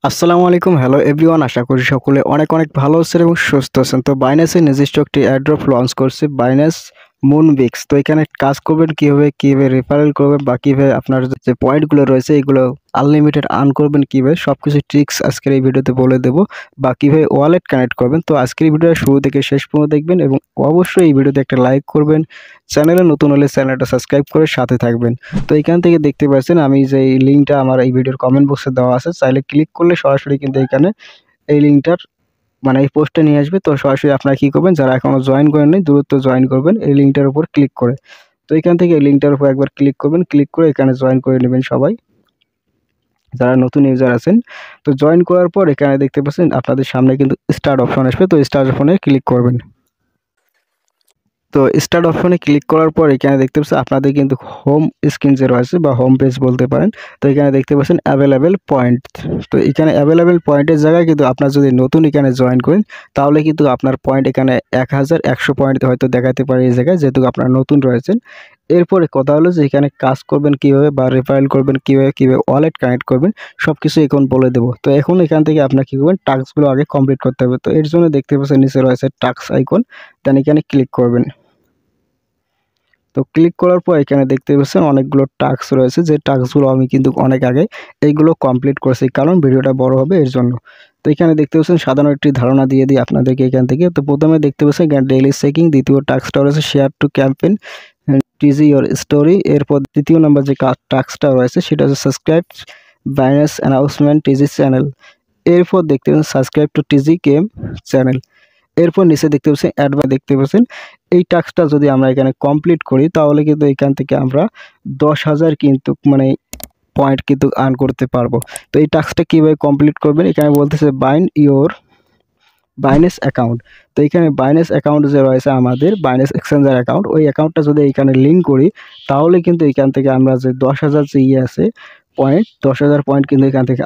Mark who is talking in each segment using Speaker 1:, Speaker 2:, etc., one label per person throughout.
Speaker 1: আসসালামু আলাইকুম, hello everyone. আশা করি সকলে অনেক অনেক ভালো আছেন এবং সুস্থ আছেন। তো বাইন্যান্সের নিজস্ব একটি এয়ারড্রপ লঞ্চ করছে, বাইন্যান্স মুনবিক্স। তো এখানে কাজ করবেন কিভাবে রেফারেল করবেন বা কিভাবে আপনার যে পয়েন্টগুলো রয়েছে এগুলো আনলিমিটেড আর্ন করবেন, কিভাবে সবকিছু ট্রিক্স আজকের এই ভিডিওতে বলে দেবো, বা কিভাবে ওয়ালেট কানেক্ট করবেন। তো আজকের এই ভিডিওটা শুরু থেকে শেষ পর্যন্ত দেখবেন এবং অবশ্যই এই ভিডিওতে একটা লাইক করবেন। চ্যানেলে নতুন হলে চ্যানেলটা সাবস্ক্রাইব করে সাথে থাকবেন। তো এখান থেকে দেখতে পাচ্ছেন আমি যে এই লিঙ্কটা আমার এই ভিডিওর কমেন্ট বক্সে দেওয়া আছে, চাইলে ক্লিক করলে সরাসরি কিন্তু এখানে এই লিঙ্কটার মানে এই পোস্টে নিয়ে আসবে। তো সরাসরি আপনারা কী করবেন, যারা এখনও জয়েন করেন নাই দ্রুত জয়েন করবেন এই লিঙ্কটার উপর ক্লিক করে। তো এখান থেকে এই লিঙ্কটার উপর একবার ক্লিক করবেন, ক্লিক করে এখানে জয়েন করে নেবেন সবাই যারা নতুন ইউজার আছেন। তো জয়েন করার পর এখানে দেখতে পাচ্ছেন আপনাদের সামনে কিন্তু স্টার্ট অপশন আসবে, তো স্টার্ট অপশনে ক্লিক করবেন। তো স্টার্ট অপশনে ক্লিক করার পর এখানে দেখতে পাচ্ছেন আপনাদের কিন্তু হোম স্ক্রিন যে রয়েছে বা হোম পেজ বলতে পারেন। তো এখানে দেখতে পাচ্ছেন অ্যাভেলেবেল পয়েন্ট। তো এখানে অ্যাভেলেবেল পয়েন্টের জায়গায় কিন্তু আপনার যদি নতুন এখানে জয়েন করেন তাহলে কিন্তু আপনার পয়েন্ট এখানে 1100 পয়েন্ট হয়তো দেখাতে পারে এই জায়গায়, যেহেতু আপনারা নতুন রয়েছেন। এরপরে কথা হলো যে এখানে কাজ করবেন কিভাবে বা রেফারেল করবেন কিভাবে ওয়ালেট কানেক্ট করবেন সবকিছু এখন বলে দেবো। তো এখন এখান থেকে আপনার কী করবেন, টাস্কগুলো আগে কমপ্লিট করতে হবে। তো এর জন্য দেখতে পাচ্ছেন নিচে রয়েছে টাস্ক আইকন, দেন এখানে ক্লিক করবেন। তো ক্লিক করার পর এখানে দেখতে পাচ্ছেন অনেকগুলো টাস্ক রয়েছে, যে টাস্কগুলো আমি কিন্তু অনেক আগে এইগুলো কমপ্লিট করেছি, কারণ ভিডিওটা বড় হবে এর জন্য। তো এখানে দেখতে পাচ্ছেন সাধারণ একটি ধারণা দিয়ে দিই আপনাদেরকে এখান থেকে। তো প্রথমে দেখতে পাচ্ছেন ডেইলি চেকিং, দ্বিতীয় টাস্কটা রয়েছে share two campaign টিজি your story. এরপর তৃতীয় নম্বর যে টাস্কটা রয়েছে সেটা হচ্ছে সাবস্ক্রাইব বাইনান্স অ্যানাউন্সমেন্ট টিজি চ্যানেল। এরপর দেখতে পাচ্ছেন সাবস্ক্রাইব টু টিজি গেম চ্যানেল। এরপর নিচে দেখতে পাচ্ছেন অ্যাডভার দেখতে পাচ্ছেন। এই টাস্কটা যদি আমরা এখানে কমপ্লিট করি তাহলে কিন্তু এখান থেকে আমরা 10,000 কিন্তু মানে পয়েন্ট কিন্তু আর্ন করতে পারবো। তো এই টাস্কটা কীভাবে কমপ্লিট করবেন, এখানে বলতেছে বাইন্ড ইওর বাইন্যান্স অ্যাকাউন্ট। তো এখানে বাইন্যান্স অ্যাকাউন্ট যে রয়েছে আমাদের বাইন্যান্স এক্সচেঞ্জার অ্যাকাউন্ট, ওই অ্যাকাউন্টটা যদি এখানে লিঙ্ক করি তাহলে কিন্তু এখান থেকে আমরা যে 10,000 যে আছে পয়েন্ট, 10,000 পয়েন্ট কিন্তু এখান থেকে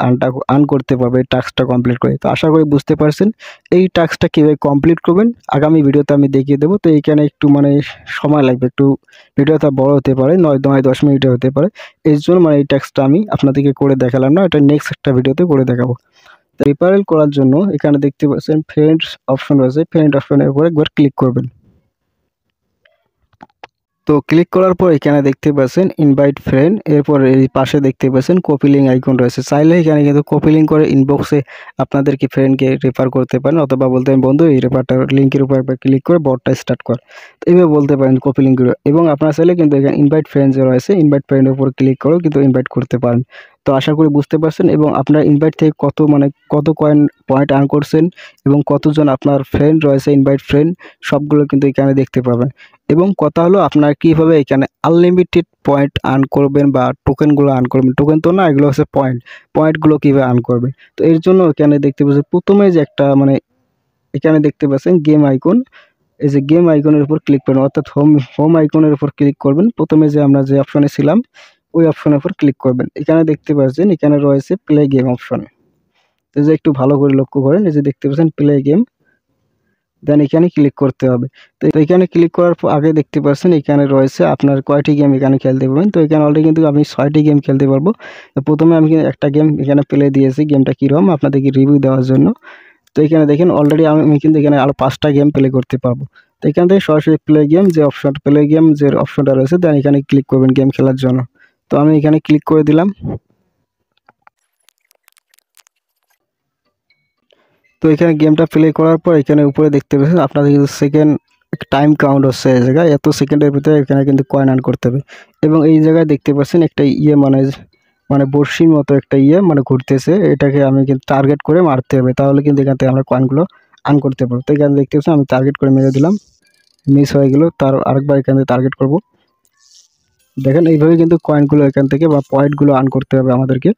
Speaker 1: আর্ন করতে পারবো এই টাস্কটা কমপ্লিট করে। তো আশা করি বুঝতে পারছেন এই টাস্কটা কীভাবে কমপ্লিট করবেন, আগামী ভিডিওতে আমি দেখিয়ে দেবো। তো এইখানে একটু মানে সময় লাগবে, একটু ভিডিওটা বড় হতে পারে, 9-10 মিনিটে হতে পারে। এর জন্য মানে এই টাস্কটা আমি আপনাদেরকে করে দেখালাম না, এটা নেক্সট একটা ভিডিওতে করে দেখাবো। রেফারেল করার জন্য এখানে দেখতে পাচ্ছেন ফ্রেন্ডস অপশন রয়েছে, ফ্রেন্ড অপশনের উপর একবার ক্লিক করবেন। তো ক্লিক করার পর এখানে দেখতে পাচ্ছেন ইনভাইট ফ্রেন্ড, এরপর এই পাশে দেখতে পাচ্ছেন কপি লিঙ্ক আইকন রয়েছে। চাইলে এখানে কিন্তু কপি লিঙ্ক করে ইনবক্সে আপনাদেরকে ফ্রেন্ডকে রেফার করতে পারেন, অথবা বলতে পারেন বন্ধু এই রেফারটা লিঙ্কের উপর একবার ক্লিক করে বটটা স্টার্ট কর, এইভাবে বলতে পারেন কপি লিঙ্ক করে। এবং আপনারা চাইলে কিন্তু এখানে ইনভাইট ফ্রেন্ড যে রয়েছে ইনভাইট ফ্রেন্ডের উপর ক্লিক করেও কিন্তু ইনভাইট করতে পারেন। তো আশা করি বুঝতে পারছেন, এবং আপনার ইনভাইট থেকে কত পয়েন্ট আর্ন করছেন এবং কতজন আপনার ফ্রেন্ড রয়েছে ইনভাইট ফ্রেন্ড সবগুলো কিন্তু এখানে দেখতে পাবেন। এবং কথা হলো আপনারা কীভাবে এখানে আনলিমিটেড পয়েন্ট আর্ন করবেন বা টোকেনগুলো আর্ন করবেন। টোকেন তো না, এগুলো হচ্ছে পয়েন্টগুলো কীভাবে আর্ন করবেন। তো এর জন্য এখানে দেখতে পাচ্ছেন প্রথমে যে একটা মানে এখানে দেখতে পাচ্ছেন গেম আইকন, এই যে গেম আইকনের উপর ক্লিক করবেন, অর্থাৎ হোম আইকনের উপর ক্লিক করবেন। প্রথমে যে আমরা যে অপশনে ছিলাম ওই অপশনের উপর ক্লিক করবেন। এখানে দেখতে পাচ্ছেন এখানে রয়েছে প্লে গেম অপশন, তো যে একটু ভালো করে লক্ষ্য করেন, এই যে দেখতে পাচ্ছেন প্লে গেম, দেন এখানে ক্লিক করতে হবে। তো এখানে ক্লিক করার পর আগে দেখতে পাচ্ছেন এখানে রয়েছে আপনার কয়টি গেম এখানে খেলতে পারবেন। তো এখানে অলরেডি কিন্তু আমি 6টি গেম খেলতে পারবো। তো প্রথমে আমি কিন্তু একটা গেম এখানে প্লে দিয়েছি, গেমটা কীরকম আপনাদেরকে রিভিউ দেওয়ার জন্য। তো এখানে দেখেন অলরেডি আমি কিন্তু এখানে আরও 5টা গেম প্লে করতে পারবো। তো এখান থেকে সরাসরি প্লে গেম যে অপশনটা রয়েছে দেন এখানে ক্লিক করবেন গেম খেলার জন্য। তো আমি এখানে ক্লিক করে দিলাম। তো এখানে গেমটা প্লে করার পর এখানে উপরে দেখতে পাচ্ছেন আপনাদের কিন্তু সেকেন্ড টাইম কাউন্ট হচ্ছে, এই জায়গায় এত সেকেন্ডের ভিতরে এখানে কিন্তু কয়েন আর্ন করতে হবে। এবং এই জায়গায় দেখতে পাচ্ছেন একটা মানে বড়শির মতো একটা মানে ঘুরতেছে, এটাকে আমি কিন্তু টার্গেট করে মারতে হবে, তাহলে কিন্তু এখান থেকে আমরা কয়েনগুলো আর্ন করতে পারবো। তো এখানে দেখতে পাচ্ছেন আমি টার্গেট করে মেরে দিলাম, মিস হয়ে গেল, তার আরেকবার এখান থেকে টার্গেট করব। দেখেন এইভাবে কিন্তু কয়েনগুলো এখান থেকে বা পয়েন্টগুলো আর্ন করতে হবে আমাদেরকে।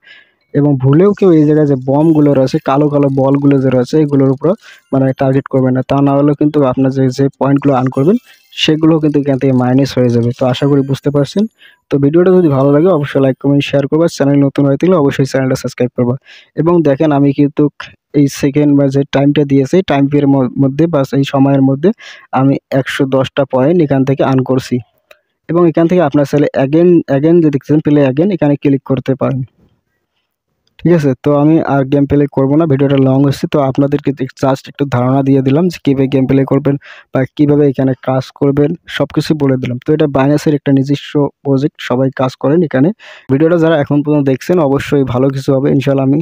Speaker 1: এবং ভুলেও কেউ এই জায়গায় যে বমগুলো রয়েছে কালো কালো বলগুলো যে রয়েছে এগুলোর উপর মানে টার্গেট করবেন না, তা না হলে কিন্তু আপনার যে পয়েন্টগুলো আর্ন করবেন সেগুলো কিন্তু এখান থেকে মাইনাস হয়ে যাবে। তো আশা করি বুঝতে পারছেন। তো ভিডিওটা যদি ভালো লাগে অবশ্যই লাইক কমেন্ট শেয়ার করবা, চ্যানেল নতুন হয়ে থাকলে অবশ্যই চ্যানেলটা সাবস্ক্রাইব করবা। এবং দেখেন আমি কিন্তু এই সেকেন্ড বা যে টাইমটা দিয়েছি টাইম পিরিয়ডের মধ্যে বা এই সময়ের মধ্যে আমি 110টা পয়েন্ট এখান থেকে আর্ন করছি। এবং এখান থেকে আপনার চাইলে অ্যাগেন যে দেখছেন প্লে অ্যাগেন এখানে ক্লিক করতে পারেন। ঠিক আছে, তো আমি আর গেম প্লে করবো না, ভিডিওটা লং হচ্ছে। তো আপনাদেরকে জাস্ট একটু ধারণা দিয়ে দিলাম যে কীভাবে গেম প্লে করবেন বা কীভাবে এখানে কাজ করবেন, সব কিছু বলে দিলাম। তো এটা বাইন্যান্সের একটা নিজস্ব প্রজেক্ট, সবাই কাজ করেন এখানে। ভিডিওটা যারা এখন পর্যন্ত দেখছেন অবশ্যই ভালো কিছু হবে ইনশাল্লাহ, আমি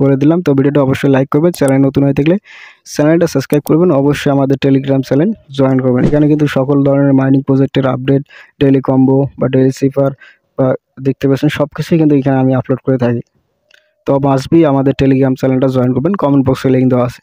Speaker 1: বলে দিলাম। তো ভিডিওটা অবশ্যই লাইক করবেন, চ্যানেল নতুন হয়ে থাকলে চ্যানেলটা সাবস্ক্রাইব করবেন, অবশ্যই আমাদের টেলিগ্রাম চ্যানেল জয়েন করবেন। এখানে কিন্তু সকল ধরনের মাইনিং প্রজেক্টের আপডেট, ডেইলি কম্বো বা ডেইলি সিফার বা দেখতে পাচ্ছেন সব কিছুই কিন্তু এখানে আমি আপলোড করে থাকি। তো মাস্ট বি আমাদের টেলিগ্রাম চ্যানেলটা জয়েন করবেন, কমেন্ট বক্সে লিঙ্ক দেওয়া আছে।